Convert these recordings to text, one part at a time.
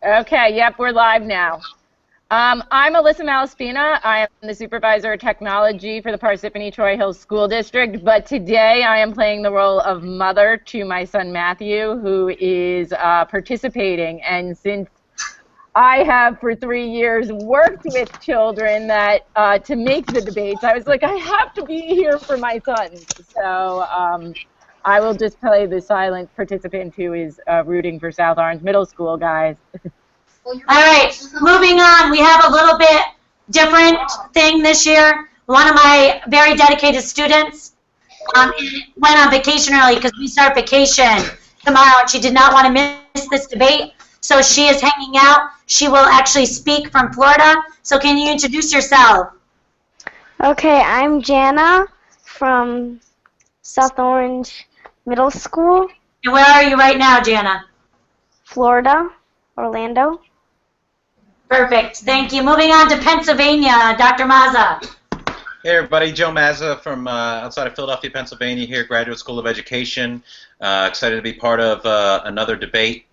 Okay, yep, we're live now. I'm Alyssa Malaspina. I am the Supervisor of Technology for the Parsippany Troy Hills School District, but today I am playing the role of mother to my son Matthew, who is participating. And since I have for 3 years worked with children that to make the debates, I was like, I have to be here for my son. So I will just play the silent participant who is rooting for South Orange Middle School, guys. All right, moving on. We have a little bit different thing this year. One of my very dedicated students went on vacation early because we start vacation tomorrow, and she did not want to miss this debate. So she is hanging out. She will actually speak from Florida. So can you introduce yourself? Okay, I'm Jana from South Orange Middle School. And where are you right now, Jana? Florida, Orlando. Perfect. Thank you. Moving on to Pennsylvania, Dr. Mazza. Hey everybody, Joe Mazza from outside of Philadelphia, Pennsylvania here, Graduate School of Education. Excited to be part of another debate.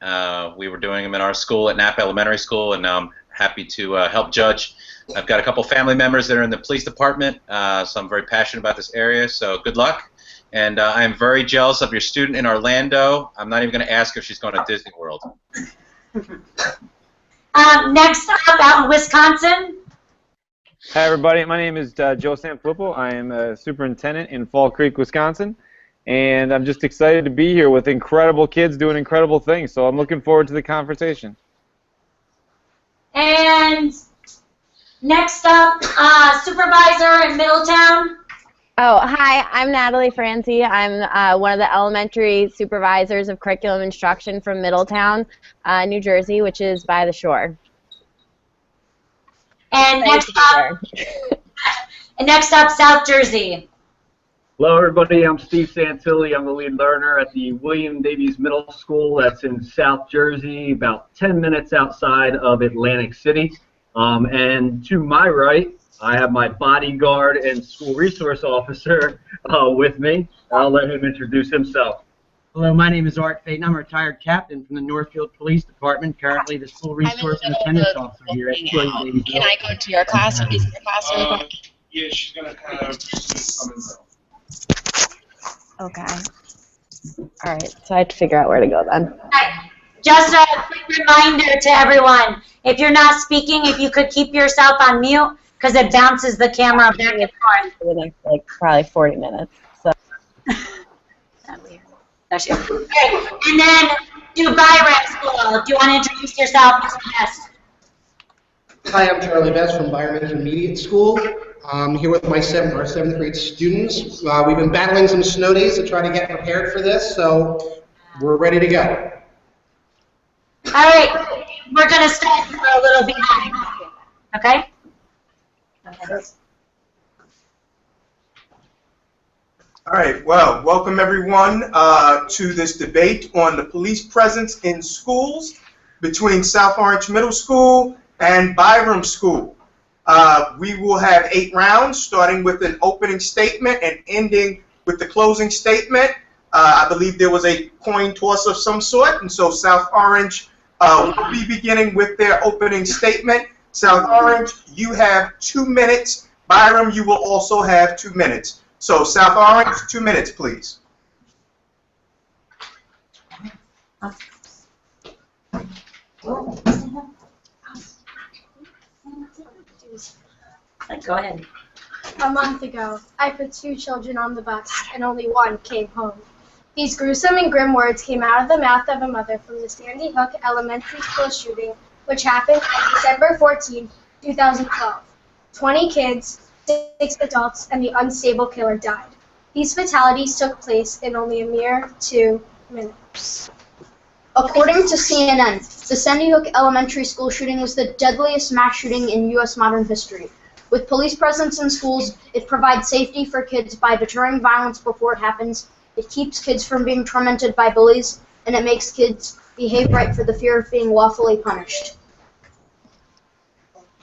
We were doing them in our school at Knapp Elementary School, and now I'm happy to help judge. I've got a couple family members that are in the police department, so I'm very passionate about this area, so good luck. And I'm very jealous of your student in Orlando. I'm not even going to ask if she's going to Disney World. Next up, out in Wisconsin. Hi everybody, my name is Joe Sanfilippo. I am a superintendent in Fall Creek, Wisconsin, and I'm just excited to be here with incredible kids doing incredible things, so I'm looking forward to the conversation. And next up, supervisor in Middletown. Oh, hi, I'm Natalie Francie. I'm one of the elementary supervisors of curriculum instruction from Middletown, New Jersey, which is by the shore. And next up, South Jersey. Hello, everybody. I'm Steve Santilli. I'm the lead learner at the William Davies Middle School. That's in South Jersey, about 10 minutes outside of Atlantic City. And to my right, I have my bodyguard and school resource officer with me. I'll let him introduce himself. Hello, my name is Art Payton. I'm a retired captain from the Northfield Police Department, currently the school resource and attendance officer here at William Davies. Can I go to your class? Is your class really quick? Yeah, she's going to kind of come in though. Okay. All right, so I have to figure out where to go then. Just a quick reminder to everyone, if you're not speaking, if you could keep yourself on mute, because it bounces the camera back and forth. For the next, like, probably 40 minutes. So. That's you. Okay, and then do Byram School. Do you want to introduce yourself, Mr. Best? Hi, I'm Charlie Best from Byram Intermediate School. I'm here with our 7th grade students. We've been battling some snow days to try to get prepared for this, so we're ready to go. All right, we're going to start for a little behind. Okay? All right, well, welcome everyone to this debate on the police presence in schools between South Orange Middle School and Byram School. We will have 8 rounds, starting with an opening statement and ending with the closing statement. I believe there was a coin toss of some sort, and so South Orange will be beginning with their opening statement. South Orange, you have 2 minutes. Byram, you will also have 2 minutes. So, South Orange, 2 minutes, please. Go ahead. A month ago, I put 2 children on the bus, and only 1 came home. These gruesome and grim words came out of the mouth of a mother from the Sandy Hook Elementary School shooting, which happened on December 14, 2012. 20 kids, 6 adults, and the unstable killer died. These fatalities took place in only a mere 2 minutes. According to CNN, the Sandy Hook Elementary School shooting was the deadliest mass shooting in U.S. modern history. With police presence in schools, it provides safety for kids by deterring violence before it happens, it keeps kids from being tormented by bullies, and it makes kids behave right for the fear of being lawfully punished.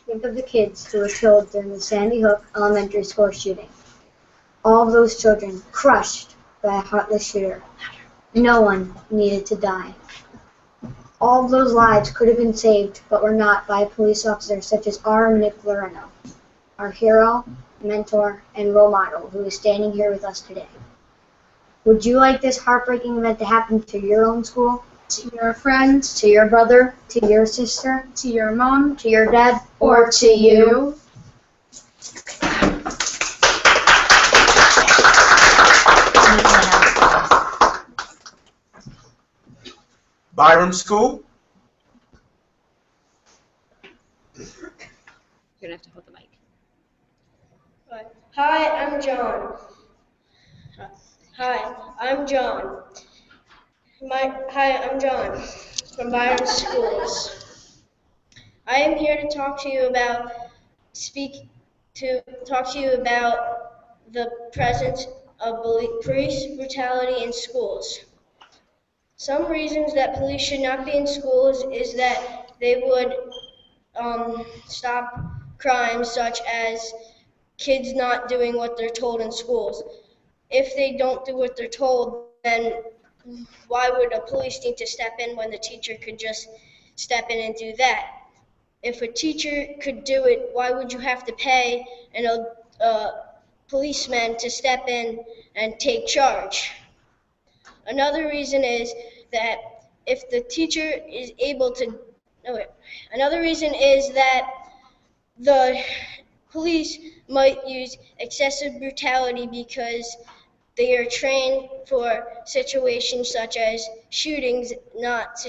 Think of the kids who were killed during the Sandy Hook Elementary School shooting. All of those children crushed by a heartless shooter. No one needed to die. All of those lives could have been saved, but were not by police officers such as R. Nick Loreno, our hero, mentor, and role model who is standing here with us today. Would you like this heartbreaking event to happen to your own school? To your friends? To your brother? To your sister? To your mom? To your dad? Or to you? Byram School. You're gonna have to hold the mic. Hi, I'm John. I'm John from Byram Schools. I am here to talk to you about the presence of police brutality in schools. Some reasons that police should not be in schools is that they would stop crimes such as kids not doing what they're told in schools. If they don't do what they're told, then why would a police need to step in when the teacher could just step in and do that? If a teacher could do it, why would you have to pay a policeman to step in and take charge? Another reason is that if the teacher is able to, another reason is that the police might use excessive brutality because they are trained for situations such as shootings, not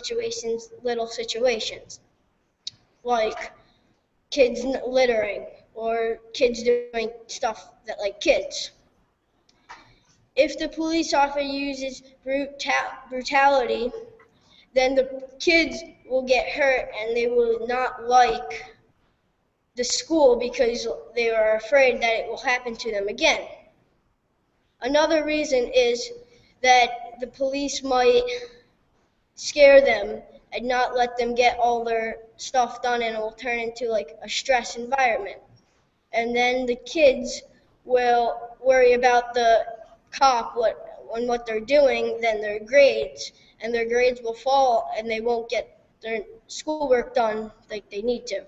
little situations, like kids littering or kids doing stuff that like kids. If the police officer uses brutality, then the kids will get hurt and they will not like the school because they are afraid that it will happen to them again. Another reason is that the police might scare them and not let them get all their stuff done, and it will turn into like a stress environment. And then the kids will worry about the cop what they're doing, then their grades, and their grades will fall and they won't get their schoolwork done like they need to.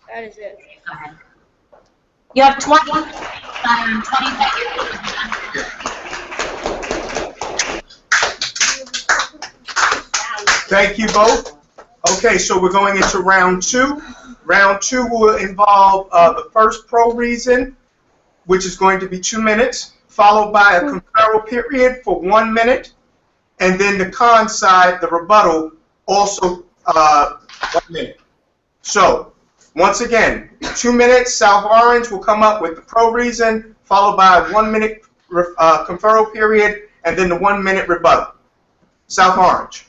That is it. Go ahead. You have 20 seconds. Thank you both. Okay, so we're going into round two. Round two will involve the first pro reason, which is going to be 2 minutes, followed by a conferral period for 1 minute, and then the con side, the rebuttal, also 1 minute. So, once again, 2 minutes, South Orange will come up with the pro reason, followed by a 1 minute conferral period, and then the 1 minute rebuttal. South Orange.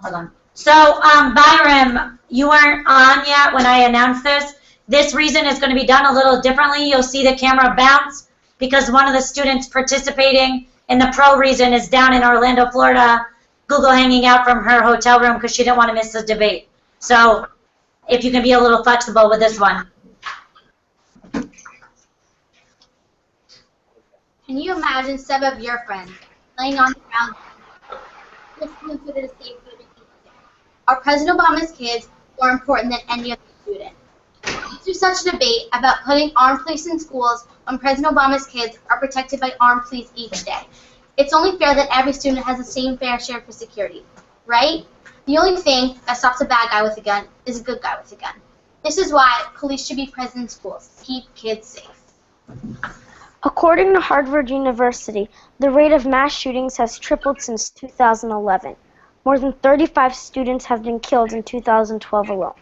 Hold on. So, Byram, you weren't on yet when I announced this. This reason is going to be done a little differently. You'll see the camera bounce because one of the students participating in the pro reason is down in Orlando, Florida, Google hanging out from her hotel room because she didn't want to miss the debate. So, if you can be a little flexible with this one. Can you imagine some of your friends laying on the ground listening to the same food and eating? Are President Obama's kids more important than any other student? There's such a debate about putting armed police in schools when President Obama's kids are protected by armed police each day. It's only fair that every student has the same fair share for security, right? The only thing that stops a bad guy with a gun is a good guy with a gun. This is why police should be present in schools to keep kids safe. According to Harvard University, the rate of mass shootings has tripled since 2011. More than 35 students have been killed in 2012 alone.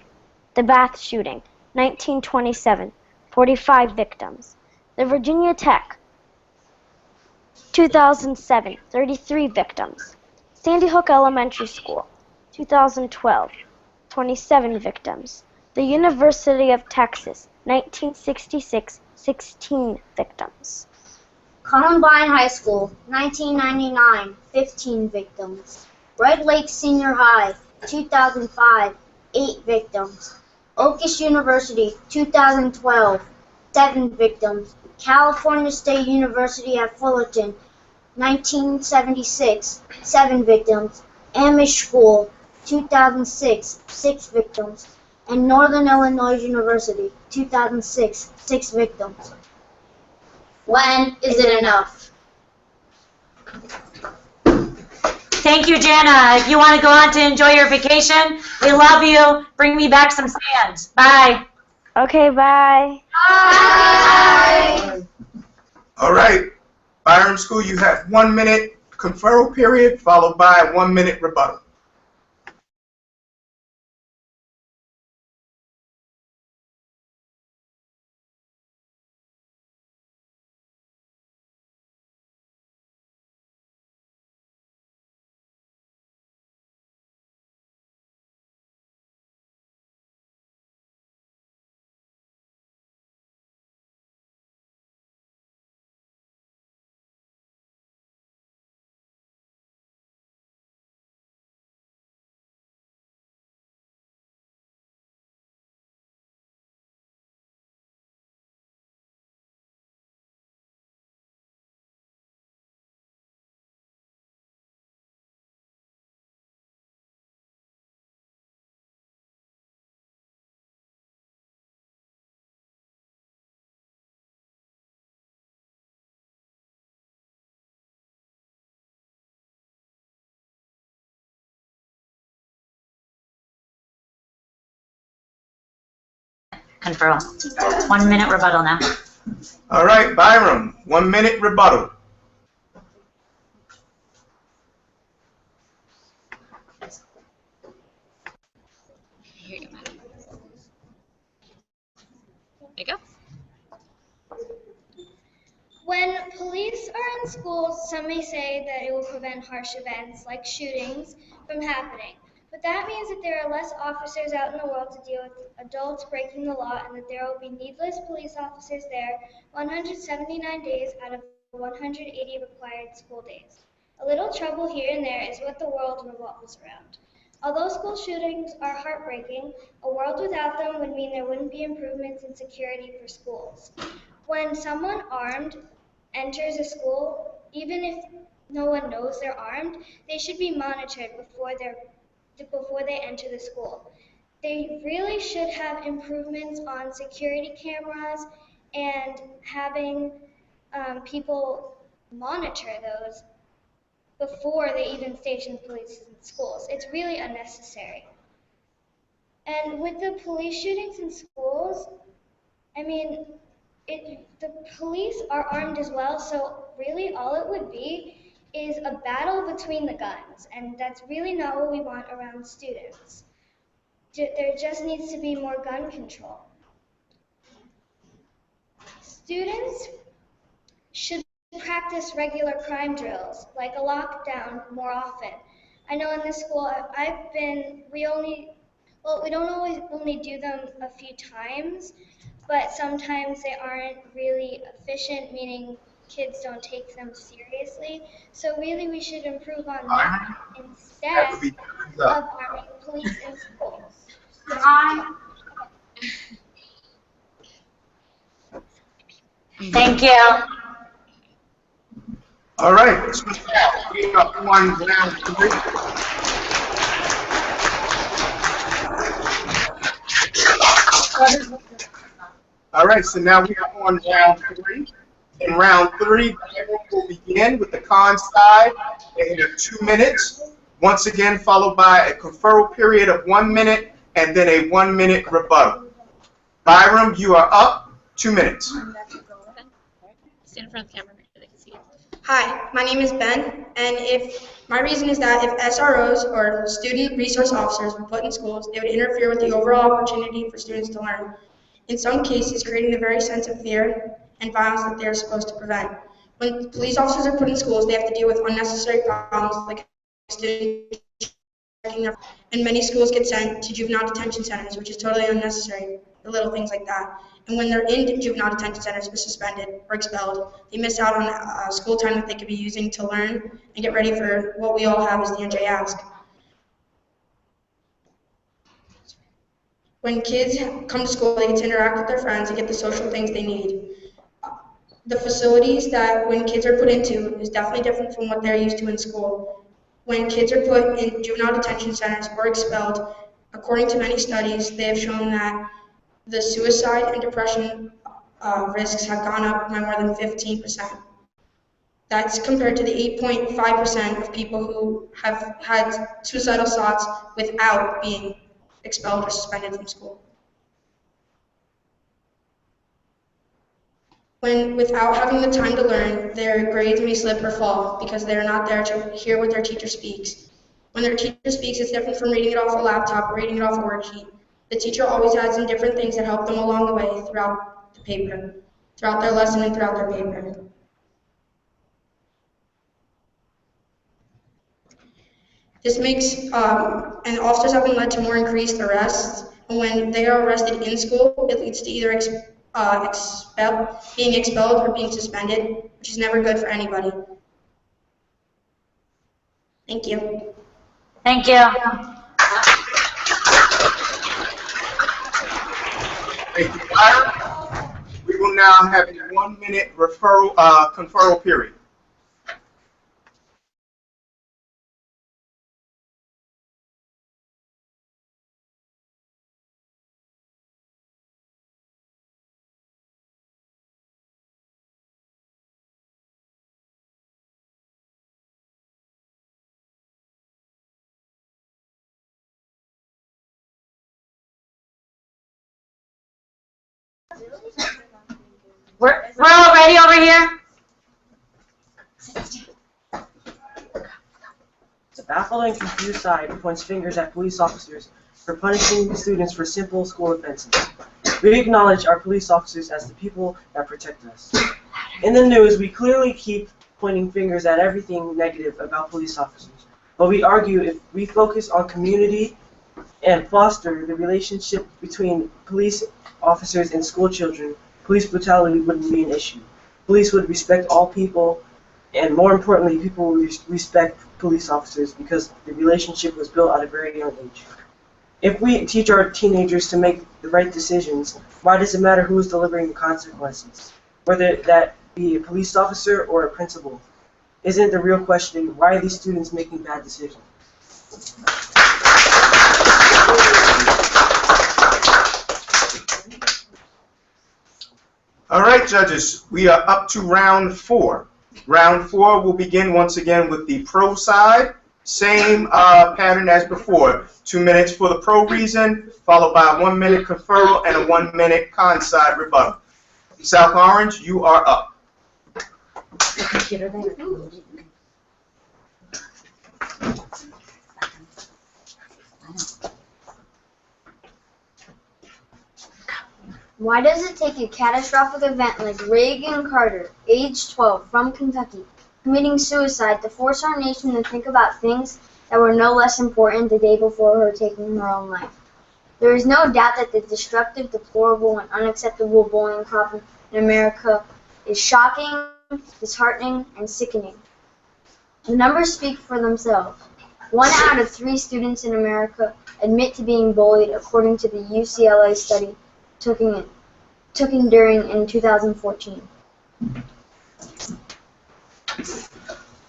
The Bath shooting, 1927, 45 victims. The Virginia Tech, 2007, 33 victims. Sandy Hook Elementary School, 2012, 27 victims. The University of Texas, 1966, 16 victims. Columbine High School, 1999, 15 victims. Red Lake Senior High, 2005, 8 victims. Oakland University, 2012, 7 victims. California State University at Fullerton, 1976, 7 victims. Amish School, 2006, 6 victims. And Northern Illinois University, 2006, 6 victims. When is it enough? Thank you, Jana. If you want to go on to enjoy your vacation, we love you. Bring me back some sand. Bye. Okay, bye. Bye. All right, Byram School, you have 1 minute conferral period followed by a 1 minute rebuttal. Conferral. 1 minute rebuttal now. All right, Byram, 1 minute rebuttal. Here you go, madam. There you go. When police are in schools, some may say that it will prevent harsh events like shootings from happening. But that means that there are less officers out in the world to deal with adults breaking the law, and that there will be needless police officers there 179 days out of 180 required school days. A little trouble here and there is what the world revolves around. Although school shootings are heartbreaking, a world without them would mean there wouldn't be improvements in security for schools. When someone armed enters a school, even if no one knows they're armed, they should be monitored before they enter the school. They really should have improvements on security cameras and having people monitor those before they even station police in schools. It's really unnecessary. And with the police shootings in schools, I mean, the police are armed as well, so really all it would be is a battle between the guns, and that's really not what we want around students. There just needs to be more gun control. Students should practice regular crime drills, like a lockdown, more often. I know in this school we don't always only do them a few times, but sometimes they aren't really efficient, meaning kids don't take them seriously. So really we should improve on that instead of arming police in schools. Thank you. All right, we got one round 3. All right, so now we are on round 3. In round 3, we'll begin with the con side in 2 minutes. Once again, followed by a conferral period of 1 minute and then a 1 minute rebuttal. Byram, you are up. 2 minutes. Stand in front of the camera, make sure they can see you. Hi, my name is Ben, and my reason is that if SROs or student resource officers were put in schools, they would interfere with the overall opportunity for students to learn. In some cases, creating the very sense of fear and violence that they are supposed to prevent. When police officers are put in schools, they have to deal with unnecessary problems like students checking their, and many schools get sent to juvenile detention centers, which is totally unnecessary, the little things like that. And when they're in juvenile detention centers, they're suspended or expelled. They miss out on school time that they could be using to learn and get ready for what we all have as the NJ Ask. When kids come to school, they get to interact with their friends and get the social things they need. the facilities that when kids are put into is definitely different from what they're used to in school. When kids are put in juvenile detention centers or expelled, according to many studies, they have shown that the suicide and depression risks have gone up by more than 15%. That's compared to the 8.5% of people who have had suicidal thoughts without being expelled or suspended from school. When, without having the time to learn, their grades may slip or fall because they're not there to hear what their teacher speaks. When their teacher speaks, it's different from reading it off a laptop or reading it off a worksheet. The teacher always adds in different things that help them along the way throughout the paper, throughout their lesson and throughout their paper. This makes, and officers have been led to more increased arrests. And when they are arrested in school, it leads to either being expelled or being suspended, which is never good for anybody. Thank you. Thank you. Thank you, Byram. We will now have a 1-minute conferral period. We're all ready over here? The baffled and confused side points fingers at police officers for punishing students for simple school offenses. We acknowledge our police officers as the people that protect us. In the news, we clearly keep pointing fingers at everything negative about police officers. But we argue if we focus on community and foster the relationship between police officers and school children, police brutality wouldn't be an issue. Police would respect all people, and more importantly, people would respect police officers because the relationship was built at a very young age. If we teach our teenagers to make the right decisions, why does it matter who is delivering the consequences? Whether that be a police officer or a principal. Isn't the real question, why are these students making bad decisions? All right, judges, we are up to round 4. Round 4 will begin once again with the pro side. Same pattern as before. 2 minutes for the pro reason, followed by a 1-minute conferral and a 1-minute con side rebuttal. South Orange, you are up. Why does it take a catastrophic event like Reagan Carter, age 12, from Kentucky, committing suicide to force our nation to think about things that were no less important the day before her taking her own life? There is no doubt that the destructive, deplorable, and unacceptable bullying problem in America is shocking, disheartening, and sickening. The numbers speak for themselves. 1 out of 3 students in America admit to being bullied, according to the UCLA study taken in 2014.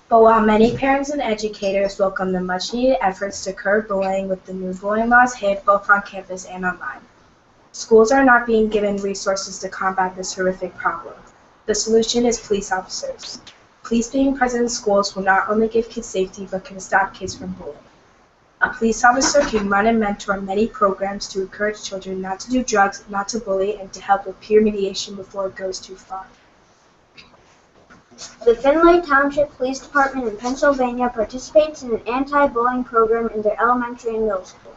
But while many parents and educators welcome the much-needed efforts to curb bullying with the new bullying laws hit both on campus and online, schools are not being given resources to combat this horrific problem. The solution is police officers. Police being present in schools will not only give kids safety, but can stop kids from bullying. A police officer can run and mentor many programs to encourage children not to do drugs, not to bully, and to help with peer mediation before it goes too far. The Findlay Township Police Department in Pennsylvania participates in an anti-bullying program in their elementary and middle school.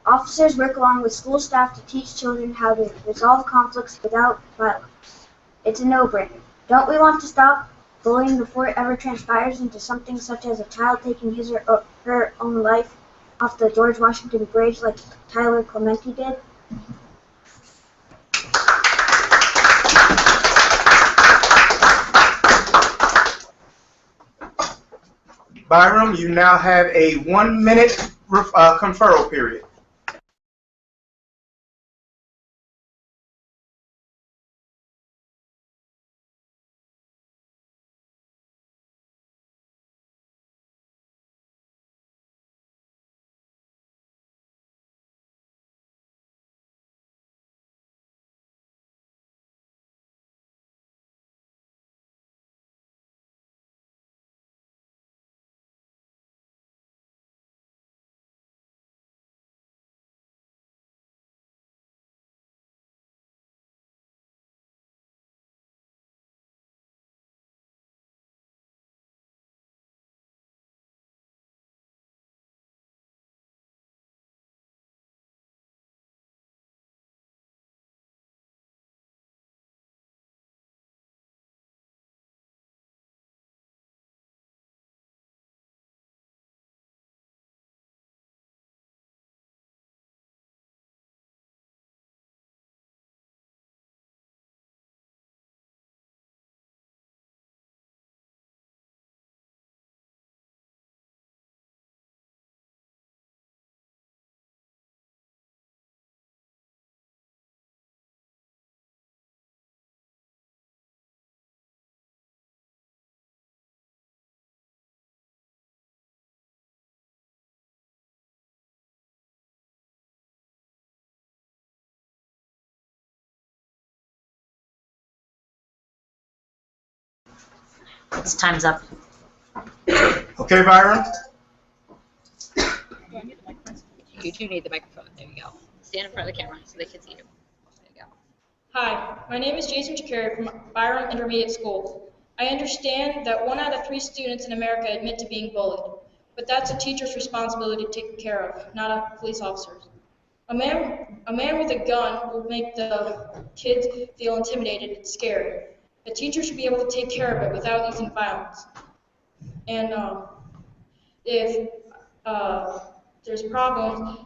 Officers work along with school staff to teach children how to resolve conflicts without violence. It's a no-brainer. Don't we want to stop bullying before it ever transpires into something such as a child taking his or her own life off the George Washington Bridge like Tyler Clementi did? Byram, you now have a 1-minute conferral period. This time's up. Okay, Byram? You do need the microphone. There you go. Stand in front of the camera so they can see you. There you go. Hi, my name is Jason Chakuri from Byram Intermediate School. I understand that 1 out of 3 students in America admit to being bullied, but that's a teacher's responsibility to take care of, not a police officer's. A man with a gun will make the kids feel intimidated and scared. A teacher should be able to take care of it without using violence. And if there's problems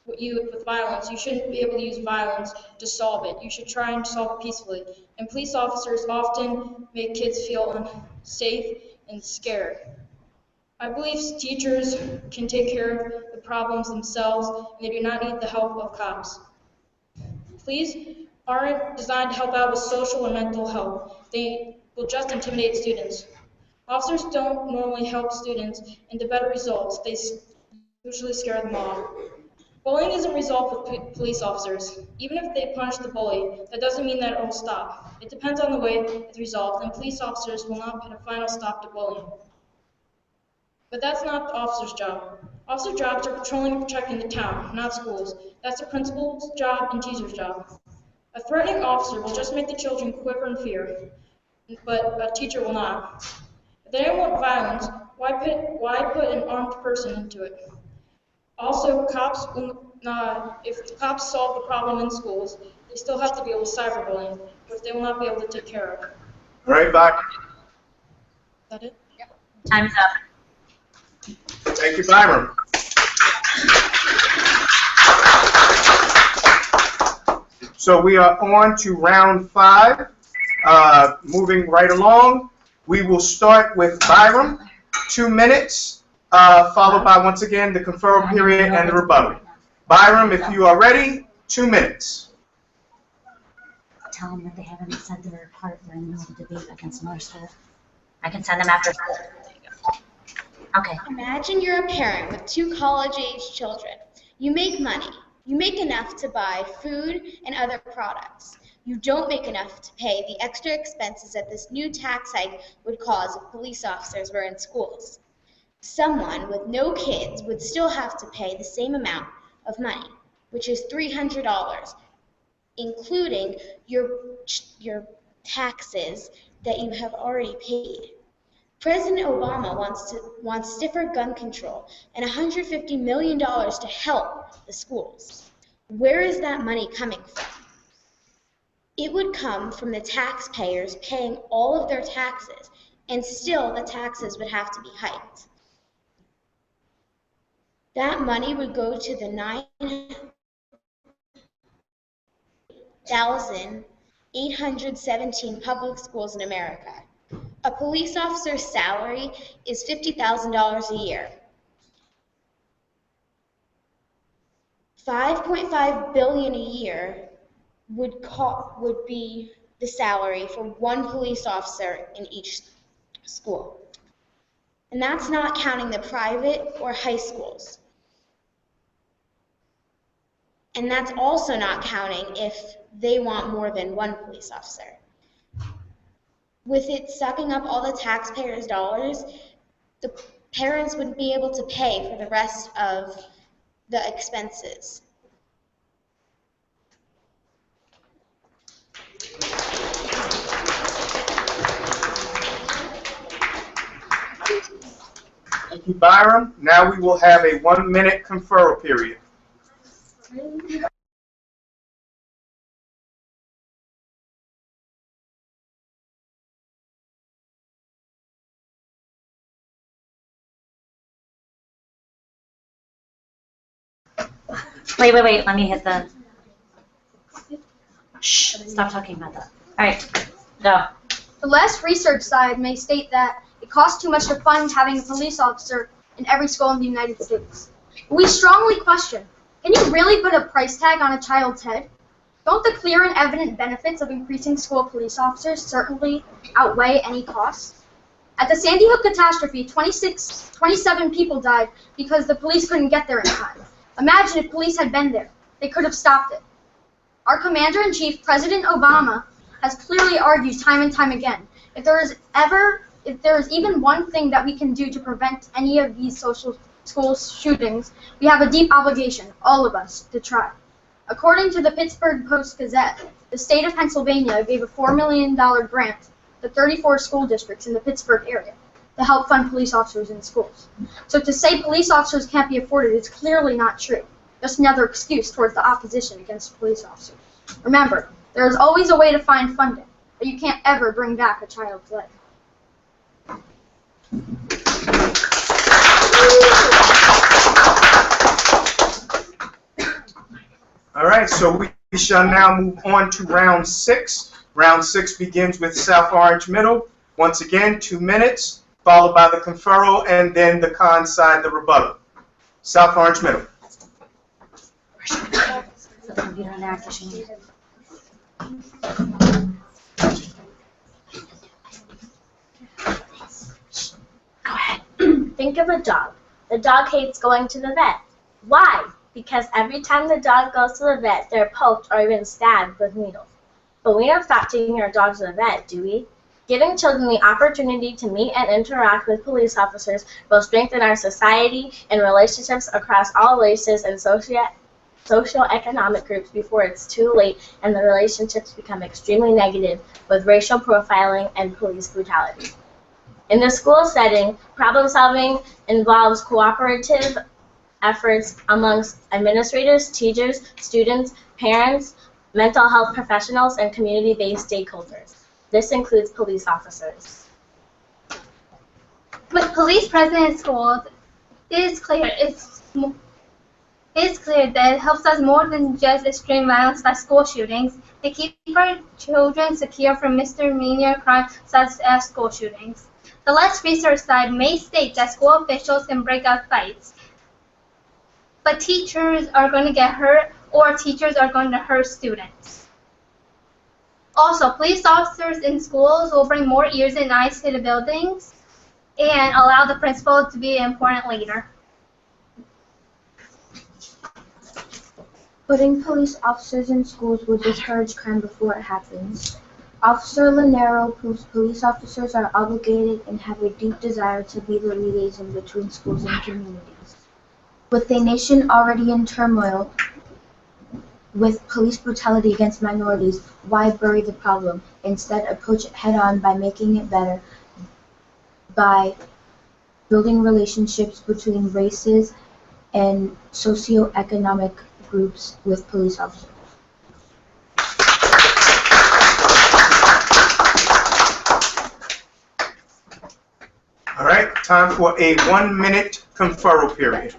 with violence, you shouldn't be able to use violence to solve it. You should try and solve it peacefully. And police officers often make kids feel unsafe and scared. I believe teachers can take care of the problems themselves, and they do not need the help of cops. Police aren't designed to help out with social and mental health. They will just intimidate students. Officers don't normally help students into better results. They usually scare them off. Bullying isn't resolved with police officers. Even if they punish the bully, that doesn't mean that it will stop. It depends on the way it's resolved, and police officers will not put a final stop to bullying. But that's not the officer's job. Officer jobs are patrolling and protecting the town, not schools. That's the principal's job and teacher's job. A threatening officer will just make the children quiver in fear, but a teacher will not. If they don't want violence, why put an armed person into it? Also, if the cops solve the problem in schools, they still have to deal with cyberbullying, which they will not be able to take care of. All right, Byram. Is that it? Yep. Time's up. Thank you, Byram. So we are on to round 5. Moving right along, we will start with Byram, 2 minutes, followed by, once again, the conferral period and the rebuttal. Byram, if you are ready, 2 minutes. Tell them that they haven't said their part. They're in the middle of a debate against another school. I can send them after school. Okay. Imagine you're a parent with 2 college-age children. You make money. You make enough to buy food and other products. You don't make enough to pay the extra expenses that this new tax hike would cause if police officers were in schools. Someone with no kids would still have to pay the same amount of money, which is $300, including your taxes that you have already paid. President Obama wants stiffer gun control and $150 million to help the schools. Where is that money coming from? It would come from the taxpayers paying all of their taxes, and still the taxes would have to be hiked. That money would go to the 9,817 public schools in America. A police officer's salary is $50,000 a year. $5.5 billion a year would be the salary for 1 police officer in each school. And that's not counting the private or high schools. And that's also not counting if they want more than 1 police officer. With it sucking up all the taxpayers' dollars, the parents wouldn't be able to pay for the rest of the expenses. Thank you, Byram. Now we will have a 1-minute conferral period. Wait. Let me hit the... Shh. Stop talking about that. All right. Go. The less research side may state that it costs too much to fund having a police officer in every school in the United States. We strongly question, can you really put a price tag on a child's head? Don't the clear and evident benefits of increasing school police officers certainly outweigh any costs? At the Sandy Hook catastrophe, 27 people died because the police couldn't get there in time. Imagine if police had been there. They could have stopped it. Our Commander-in-Chief, President Obama, has clearly argued time and time again, if if there's even one thing that we can do to prevent any of these social school shootings, we have a deep obligation, all of us, to try. According to the Pittsburgh Post-Gazette, the state of Pennsylvania gave a $4 million grant to 34 school districts in the Pittsburgh area to help fund police officers in schools. So to say police officers can't be afforded is clearly not true. Just another excuse towards the opposition against police officers. Remember, there is always a way to find funding, but you can't ever bring back a child's life. All right, so we shall now move on to round 6. Round 6 begins with South Orange Middle. Once again, 2 minutes, followed by the conferral, and then the con side, the rebuttal. South Orange Middle. Go ahead. Think of a dog. The dog hates going to the vet. Why? Because every time the dog goes to the vet, they're poked or even stabbed with needles. But we don't stop taking our dogs to the vet, do we? Giving children the opportunity to meet and interact with police officers will strengthen our society and relationships across all races and socioeconomic groups before it's too late and the relationships become extremely negative with racial profiling and police brutality. In the school setting, problem solving involves cooperative efforts amongst administrators, teachers, students, parents, mental health professionals, and community-based stakeholders. This includes police officers. With police present in schools, it is clear that it helps us more than just extreme violence like school shootings. They keep our children secure from misdemeanor crimes such as school shootings. The less research side may state that school officials can break up fights, but teachers are going to get hurt or teachers are going to hurt students. Also, police officers in schools will bring more ears and eyes to the buildings and allow the principal to be an important leader. Putting police officers in schools will discourage crime before it happens. Officer Lanero proves police officers are obligated and have a deep desire to be the liaison between schools and communities. With a nation already in turmoil with police brutality against minorities, why bury the problem? Instead, approach it head-on by making it better, by building relationships between races and socioeconomic groups with police officers. All right, time for a 1-minute conferral period.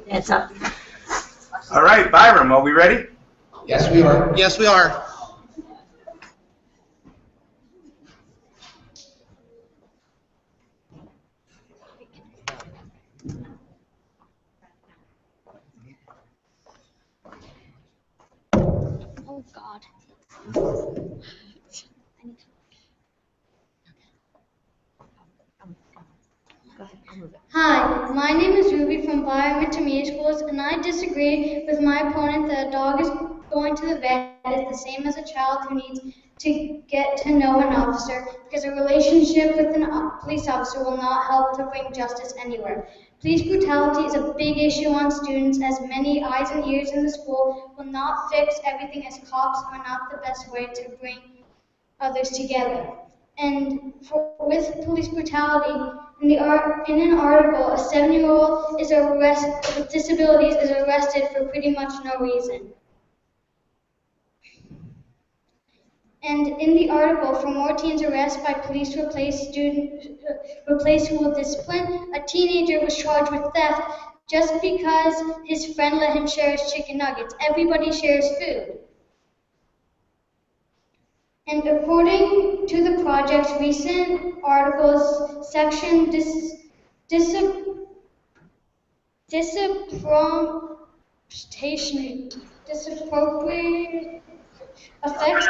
It's up. All right, Byram, are we ready? Yes, we are. Yes, we are. Oh, God. Hi, my name is Ruby from Byram Intermediate Schools, and I disagree with my opponent that a dog is going to the vet is the same as a child who needs to get to know an officer, because a relationship with a police officer will not help to bring justice anywhere. Police brutality is a big issue on students, as many eyes and ears in the school will not fix everything, as cops are not the best way to bring others together. And with police brutality, in an article, a 7-year-old with disabilities is arrested for pretty much no reason. And in the article, for more teens arrested by police to replace who will discipline, a teenager was charged with theft just because his friend let him share his chicken nuggets. Everybody shares food. And according to the project's recent articles section, disappropriate effects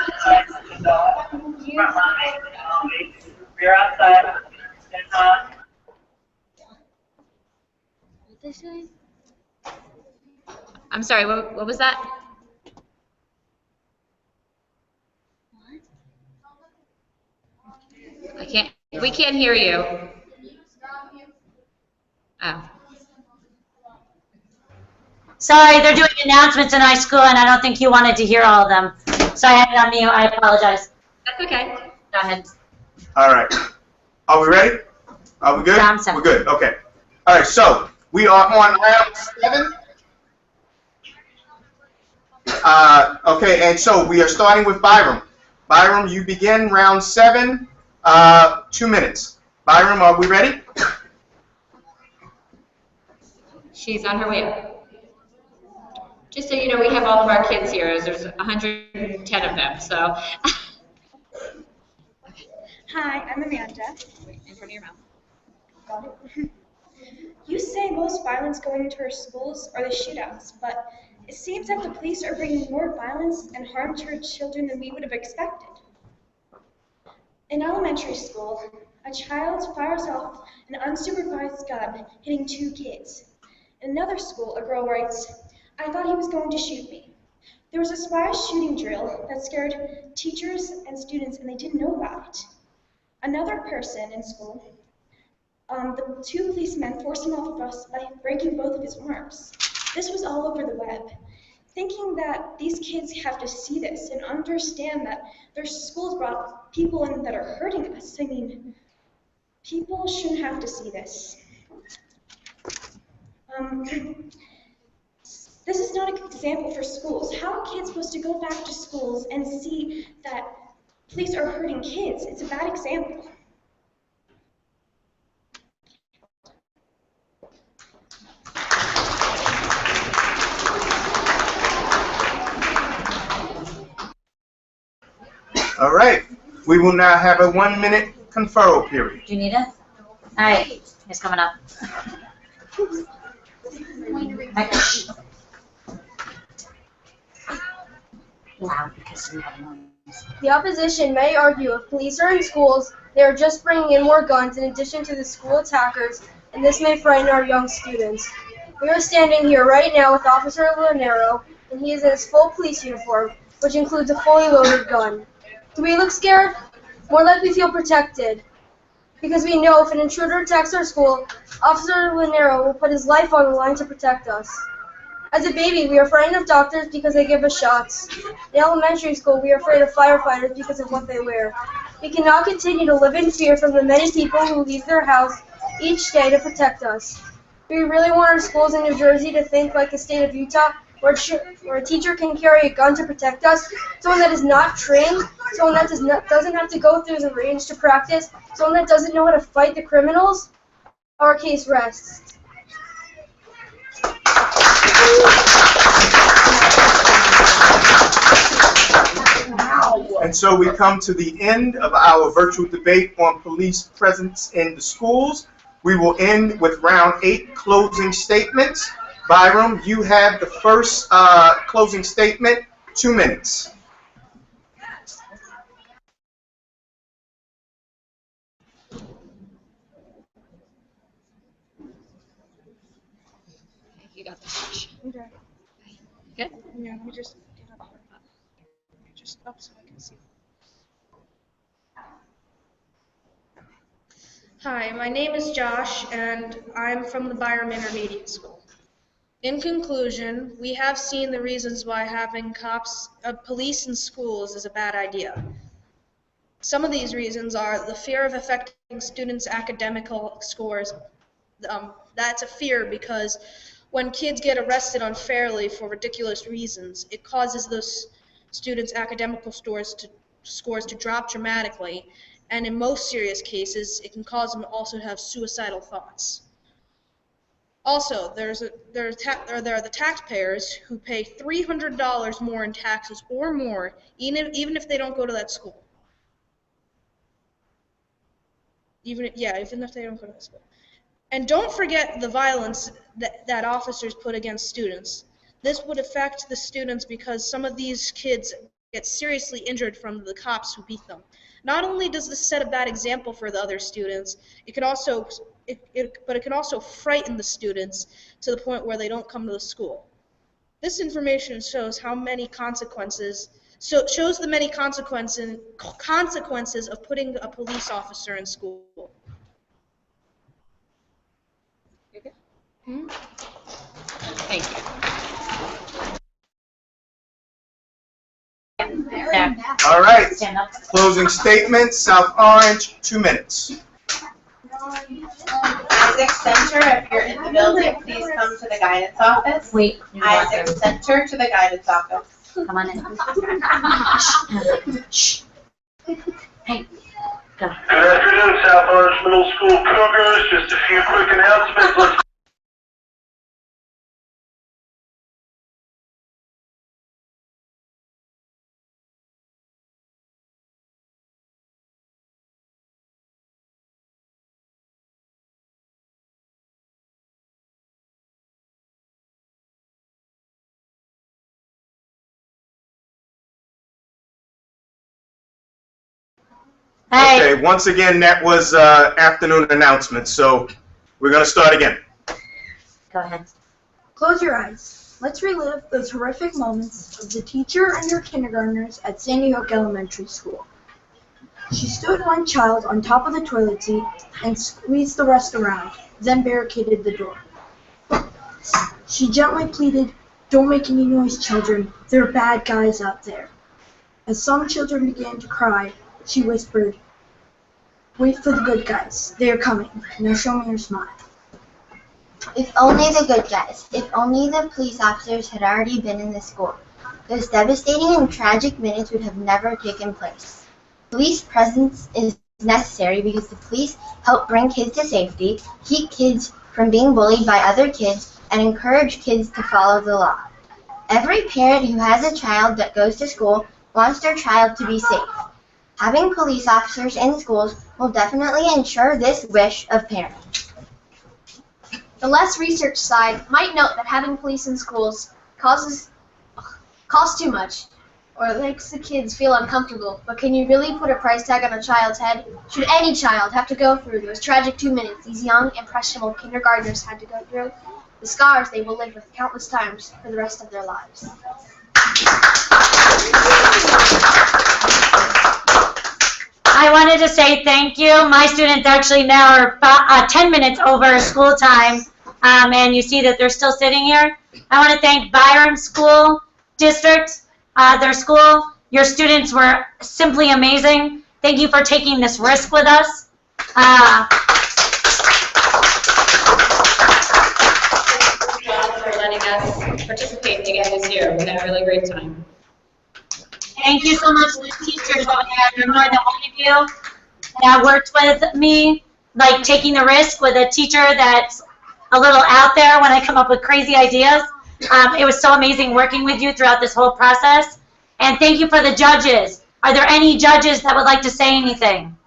on youth. We're outside. What they say? I'm sorry, what was that? We can't hear you. Oh. Sorry, they're doing announcements in our school, and I don't think you wanted to hear all of them. So I had it on mute. I apologize. That's okay. Go ahead. All right. Are we ready? Are we good? Round 7. We're good. Okay. All right. So we are on round 7. Okay, and so we are starting with Byram. Byram, you begin round 7. 2 minutes. Byram, are we ready? She's on her way up. Just so you know, we have all of our kids here. There's 110 of them, so. Hi, I'm Amanda. In front of your mouth. Got it. You say most violence going into our schools are the shootouts, but it seems that the police are bringing more violence and harm to our children than we would have expected. In elementary school, a child fires off an unsupervised gun, hitting 2 kids. In another school, a girl writes, "I thought he was going to shoot me." There was a surprise shooting drill that scared teachers and students, and they didn't know about it. Another person in school, the 2 policemen forced him off a bus by breaking both of his arms. This was all over the web. Thinking that these kids have to see this and understand that their schools brought people in that are hurting us. I mean, people shouldn't have to see this. This is not an example for schools. How are kids supposed to go back to schools and see that police are hurting kids? It's a bad example. All right. We will now have a 1-minute conferral period. Do you need it? All right. It's coming up. Loud because we have noise. The opposition may argue if police are in schools, they are just bringing in more guns in addition to the school attackers, and this may frighten our young students. We are standing here right now with Officer Lanero, and he is in his full police uniform, which includes a fully loaded gun. Do we look scared? More like we feel protected. Because we know if an intruder attacks our school, Officer Lanero will put his life on the line to protect us. As a baby, we are frightened of doctors because they give us shots. In elementary school, we are afraid of firefighters because of what they wear. We cannot continue to live in fear from the many people who leave their house each day to protect us. Do we really want our schools in New Jersey to think like the state of Utah, where a teacher can carry a gun to protect us? Someone that is not trained, someone that doesn't have to go through the range to practice, someone that doesn't know how to fight the criminals? Our case rests. And so we come to the end of our virtual debate on police presence in the schools. We will end with round 8 closing statements. Byram, you have the first closing statement, 2 minutes. Yeah, let me just get up here. Just up so I can see. Hi, my name is Josh, and I'm from the Byram Intermediate School. In conclusion, we have seen the reasons why having police in schools is a bad idea. Some of these reasons are the fear of affecting students' academical scores. That's a fear because when kids get arrested unfairly for ridiculous reasons, it causes those students' academical scores to drop dramatically, and in most serious cases, it can cause them also to have suicidal thoughts. Also, there are the taxpayers who pay $300 more in taxes or more, even if they don't go to that school. Even if they don't go to that school. And don't forget the violence that officers put against students. This would affect the students because some of these kids get seriously injured from the cops who beat them. Not only does this set a bad example for the other students, it can also frighten the students to the point where they don't come to the school. This information shows the many consequences of putting a police officer in school. Thank you. All right. Closing statements. South Orange, 2 minutes. Isaac Center, if you're in the building, please come to the guidance office. Wait. Isaac Center to the guidance office. Come on in. Hey. Go. Good afternoon, South Orange Middle School Cougars. Just a few quick announcements. Let's Okay, once again, that was afternoon announcements, so we're going to start again. Go ahead. Close your eyes. Let's relive those horrific moments of the teacher and her kindergartners at Sandy Hook Elementary School. She stood one child on top of the toilet seat and squeezed the rest around, then barricaded the door. She gently pleaded, "Don't make any noise, children. There are bad guys out there." As some children began to cry, she whispered, "Wait for the good guys. They are coming. Now show me your smile." If only the good guys, if only the police officers had already been in the school, those devastating and tragic minutes would have never taken place. Police presence is necessary because the police help bring kids to safety, keep kids from being bullied by other kids, and encourage kids to follow the law. Every parent who has a child that goes to school wants their child to be safe. Having police officers in schools will definitely ensure this wish of parents. The less research side might note that having police in schools costs too much or makes the kids feel uncomfortable. But can you really put a price tag on a child's head? Should any child have to go through those tragic 2 minutes these young, impressionable kindergartners had to go through? The scars they will live with countless times for the rest of their lives. I wanted to say thank you. My students actually now are 10 minutes over school time, and you see that they're still sitting here. I want to thank Byram School District, their school. Your students were simply amazing. Thank you for taking this risk with us. For letting us participate again this year. We had a really great time. Thank you so much to the teachers over there. There are more than one of you that worked with me, like taking the risk with a teacher that's a little out there when I come up with crazy ideas. It was so amazing working with you throughout this whole process. And thank you for the judges. Are there any judges that would like to say anything?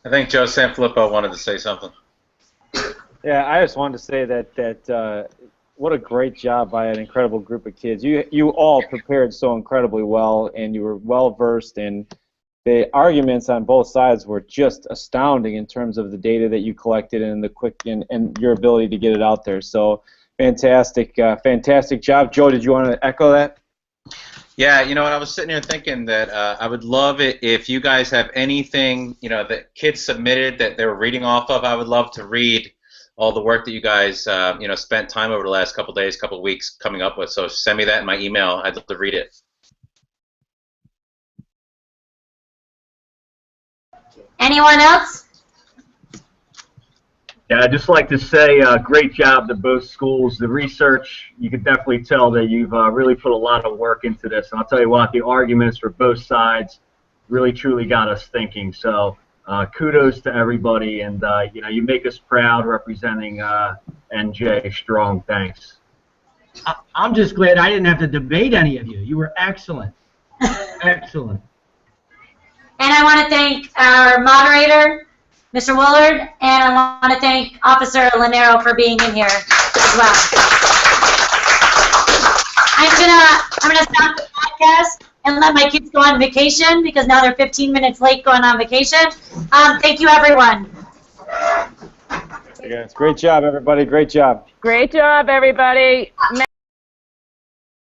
I think Joe Sanfilippo wanted to say something. Yeah, I just wanted to say that what a great job by an incredible group of kids. You all prepared so incredibly well, and you were well versed, and the arguments on both sides were just astounding in terms of the data that you collected and the quick and your ability to get it out there. So Fantastic, fantastic job. Joe, did you want to echo that? Yeah, you know, I was sitting here thinking that I would love it if you guys have anything, you know, that kids submitted that they were reading off of. I would love to read all the work that you guys, you know, spent time over the last couple days, couple weeks coming up with. So send me that in my email. I'd love to read it. Anyone else? Yeah, I'd just like to say great job to both schools. The research, you could definitely tell that you've really put a lot of work into this. And I'll tell you what, the arguments for both sides really, truly got us thinking. So kudos to everybody. And, you know, you make us proud representing NJ Strong. Thanks. I'm just glad I didn't have to debate any of you. You were excellent. Excellent. And I want to thank our moderator, Mr. Willard, and I want to thank Officer Lanero for being in here as well. I'm gonna stop the podcast and let my kids go on vacation because now they're 15 minutes late going on vacation. Thank you, everyone. Great job, everybody. Great job. Great job, everybody.